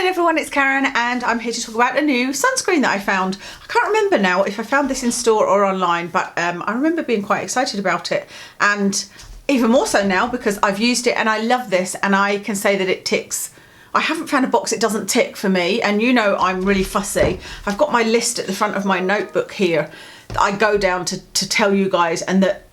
morning everyone, it's Karen and I'm here to talk about a new sunscreen that I found. I can't remember now if I found this in store or online, but I remember being quite excited about it, and even more so now because I've used it and I love this, and I can say that it ticks. I haven't found a box it doesn't tick for me, and you know I'm really fussy. I've got my list at the front of my notebook here that I go down to tell you guys and that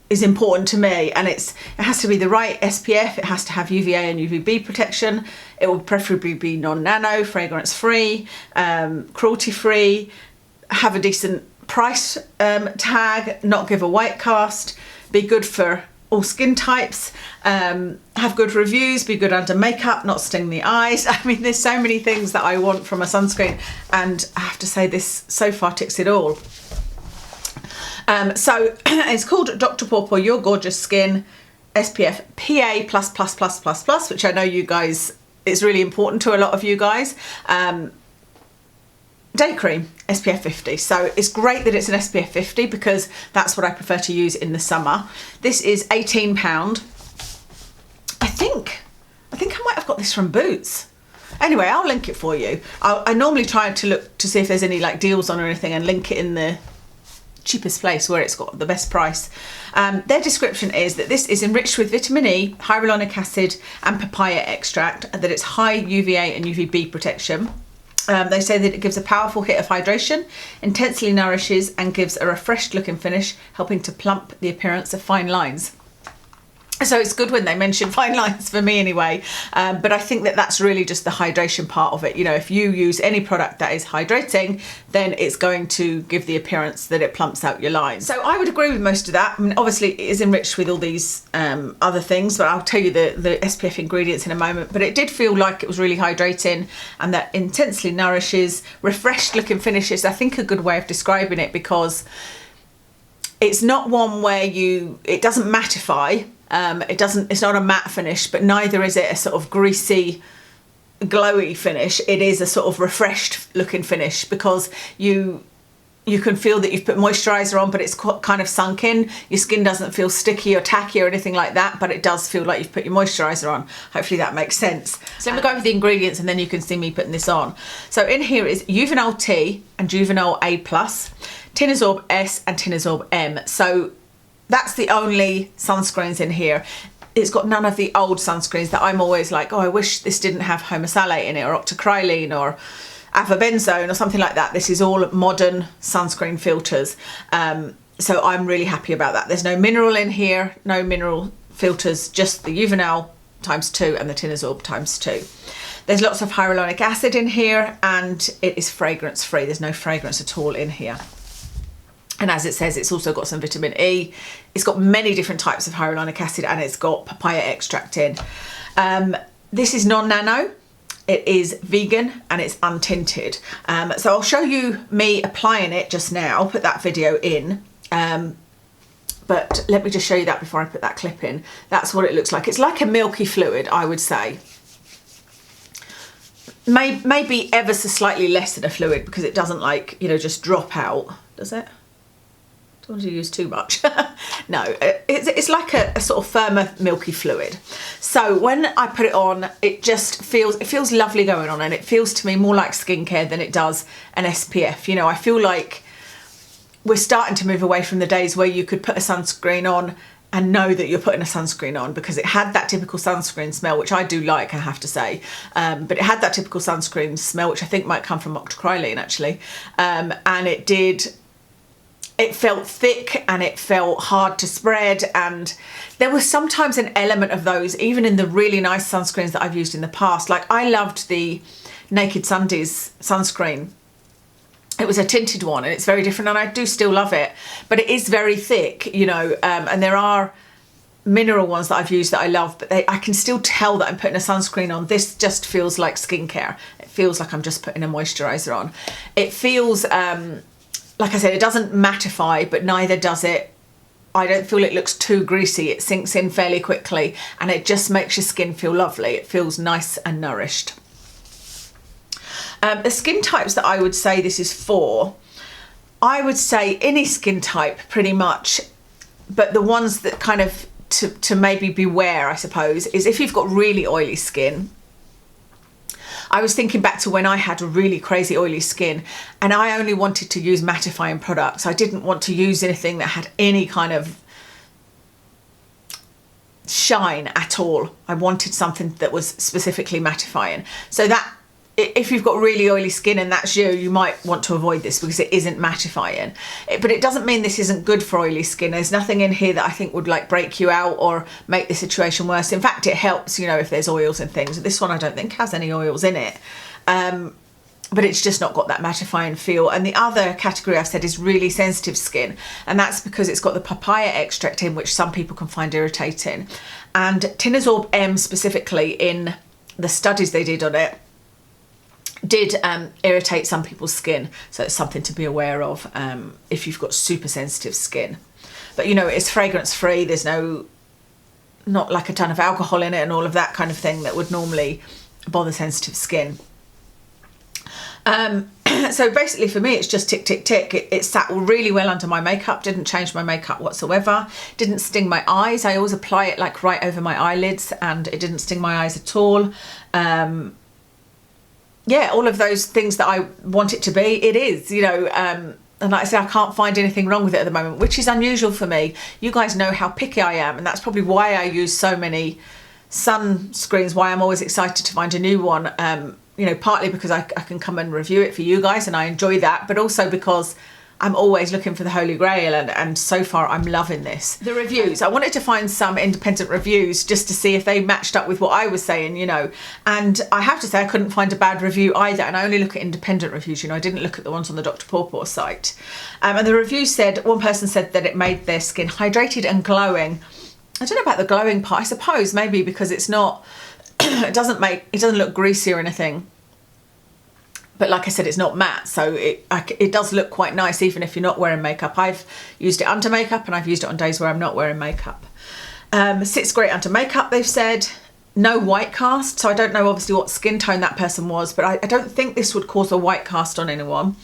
is important to me, and it has to be the right SPF, it has to have UVA and UVB protection, it will preferably be non-nano, fragrance free, cruelty free, have a decent price tag, not give a white cast, be good for all skin types, have good reviews, be good under makeup, not sting the eyes. I mean, there's so many things that I want from a sunscreen, and I have to say this so far ticks it all. So it's called Dr Paw Paw Your Gorgeous Skin SPF PA+++++, which I know you guys, it's really important to a lot of you guys. Day cream SPF 50. So it's great that it's an SPF 50 because that's what I prefer to use in the summer. This is £18. I think I might have got this from Boots. Anyway, I'll link it for you. I normally try to look to see if there's any like deals on or anything and link it in the cheapest place where it's got the best price. Their description is that this is enriched with vitamin E, hyaluronic acid and papaya extract, and that it's high UVA and UVB protection. They say that it gives a powerful hit of hydration, intensely nourishes and gives a refreshed look and finish, helping to plump the appearance of fine lines. So it's good when they mention fine lines, for me anyway, but I think that that's really just the hydration part of it. You know, if you use any product that is hydrating, then it's going to give the appearance that it plumps out your lines. So I would agree with most of that. I mean, obviously it is enriched with all these other things, but I'll tell you the SPF ingredients in a moment. But it did feel like it was really hydrating, and that intensely nourishes, refreshed look and finish is, I think, a good way of describing it, because it's not one where it doesn't mattify. It's not a matte finish, but neither is it a sort of greasy, glowy finish. It is a sort of refreshed looking finish, because you can feel that you've put moisturiser on, but it's kind of sunk in. Your skin doesn't feel sticky or tacky or anything like that, but it does feel like you've put your moisturiser on. Hopefully that makes sense. So let me go over the ingredients and then you can see me putting this on. So in here is Juvenile T and Juvenile A+, Tinasorb S and Tinasorb M. So that's the only sunscreens in here. It's got none of the old sunscreens that I'm always like, oh, I wish this didn't have homosalate in it, or octocrylene or avobenzone or something like that. This is all modern sunscreen filters. So I'm really happy about that. There's no mineral in here, no mineral filters, just the Juvenile ×2 and the Tinasorb ×2. There's lots of hyaluronic acid in here, and it is fragrance free. There's no fragrance at all in here. And as it says, it's also got some vitamin E. It's got many different types of hyaluronic acid, and it's got papaya extract in. This is non-nano. It is vegan and it's untinted. So I'll show you me applying it just now. I'll put that video in. But let me just show you that before I put that clip in. That's what it looks like. It's like a milky fluid, I would say. Maybe ever so slightly less than a fluid, because it doesn't, like, you know, just drop out, does it? Don't want to use too much. No, it's like a sort of firmer milky fluid. So when I put it on, it feels lovely going on, and it feels to me more like skincare than it does an SPF. You know, I feel like we're starting to move away from the days where you could put a sunscreen on and know that you're putting a sunscreen on, because it had that typical sunscreen smell, which I do like, I have to say. But it had that typical sunscreen smell, which I think might come from octocrylene actually. And it felt thick and it felt hard to spread, and there was sometimes an element of those even in the really nice sunscreens that I've used in the past. Like, I loved the Naked Sundays sunscreen. It was a tinted one and it's very different, and I do still love it, but it is very thick, you know, and there are mineral ones that I've used that I love, but I can still tell that I'm putting a sunscreen on. This just feels like skincare. It feels like I'm just putting a moisturiser on. It feels like I said, it doesn't mattify, but neither does it. I don't feel it looks too greasy. It sinks in fairly quickly, and it just makes your skin feel lovely. It feels nice and nourished. The skin types that I would say this is for, I would say any skin type pretty much, but the ones that kind of to maybe beware, I suppose, is if you've got really oily skin. I was thinking back to when I had a really crazy oily skin and I only wanted to use mattifying products. I didn't want to use anything that had any kind of shine at all. I wanted something that was specifically mattifying. So that, if you've got really oily skin and that's you, you might want to avoid this because it isn't mattifying. But it doesn't mean this isn't good for oily skin. There's nothing in here that I think would like break you out or make the situation worse. In fact, it helps, you know, if there's oils and things. This one I don't think has any oils in it. But it's just not got that mattifying feel. And the other category I've said is really sensitive skin. And that's because it's got the papaya extract in, which some people can find irritating. And Tinasorb M specifically, in the studies they did on it, did irritate some people's skin. So it's something to be aware of if you've got super sensitive skin. But you know, it's fragrance free. There's not like a ton of alcohol in it and all of that kind of thing that would normally bother sensitive skin. So basically for me, it's just tick, tick, tick. It sat really well under my makeup, didn't change my makeup whatsoever, didn't sting my eyes. I always apply it like right over my eyelids and it didn't sting my eyes at all. Yeah, all of those things that I want it to be, it is, you know, and like I say, I can't find anything wrong with it at the moment, which is unusual for me. You guys know how picky I am, and that's probably why I use so many sunscreens, why I'm always excited to find a new one. You know, partly because I can come and review it for you guys and I enjoy that, but also because I'm always looking for the Holy Grail, and so far I'm loving this. The reviews, I wanted to find some independent reviews just to see if they matched up with what I was saying, you know, and I have to say I couldn't find a bad review either, and I only look at independent reviews, you know, I didn't look at the ones on the Dr Paw Paw site. And the review said, one person said that it made their skin hydrated and glowing. I don't know about the glowing part, I suppose maybe because it's not, it doesn't look greasy or anything. But like I said, it's not matte, so it does look quite nice even if you're not wearing makeup. I've used it under makeup and I've used it on days where I'm not wearing makeup. Sits great under makeup, they've said. No white cast, so I don't know obviously what skin tone that person was, but I don't think this would cause a white cast on anyone.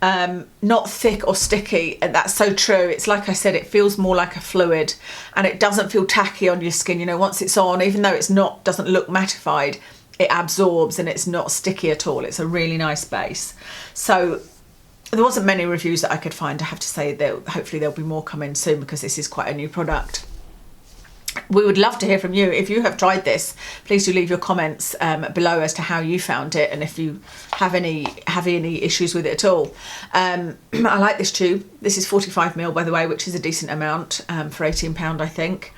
Not thick or sticky, and that's so true. It's like I said, it feels more like a fluid and it doesn't feel tacky on your skin. You know, once it's on, even though it's not, doesn't look mattified, it absorbs and it's not sticky at all. It's a really nice base. So there wasn't many reviews that I could find. I have to say that hopefully there'll be more coming soon because this is quite a new product. We would love to hear from you. If you have tried this, please do leave your comments below as to how you found it and if you have any issues with it at all. I like this tube. This is 45ml, by the way, which is a decent amount for £18, I think.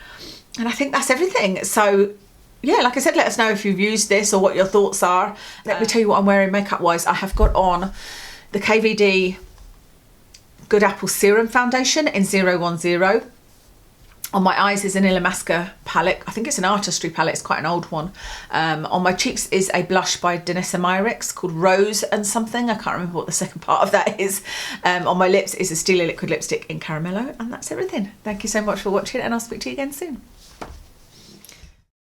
And I think that's everything. So yeah, like I said, let us know if you've used this or what your thoughts are. Let me tell you what I'm wearing makeup wise. I have got on the KVD Good Apple Serum Foundation in 010. On my eyes is an Illamasqua palette. I think it's an artistry palette, it's quite an old one. On my cheeks is a blush by Danessa Myricks called Rose and something. I can't remember what the second part of that is. On my lips is a Stila liquid lipstick in caramello, and that's everything. Thank you so much for watching and I'll speak to you again soon.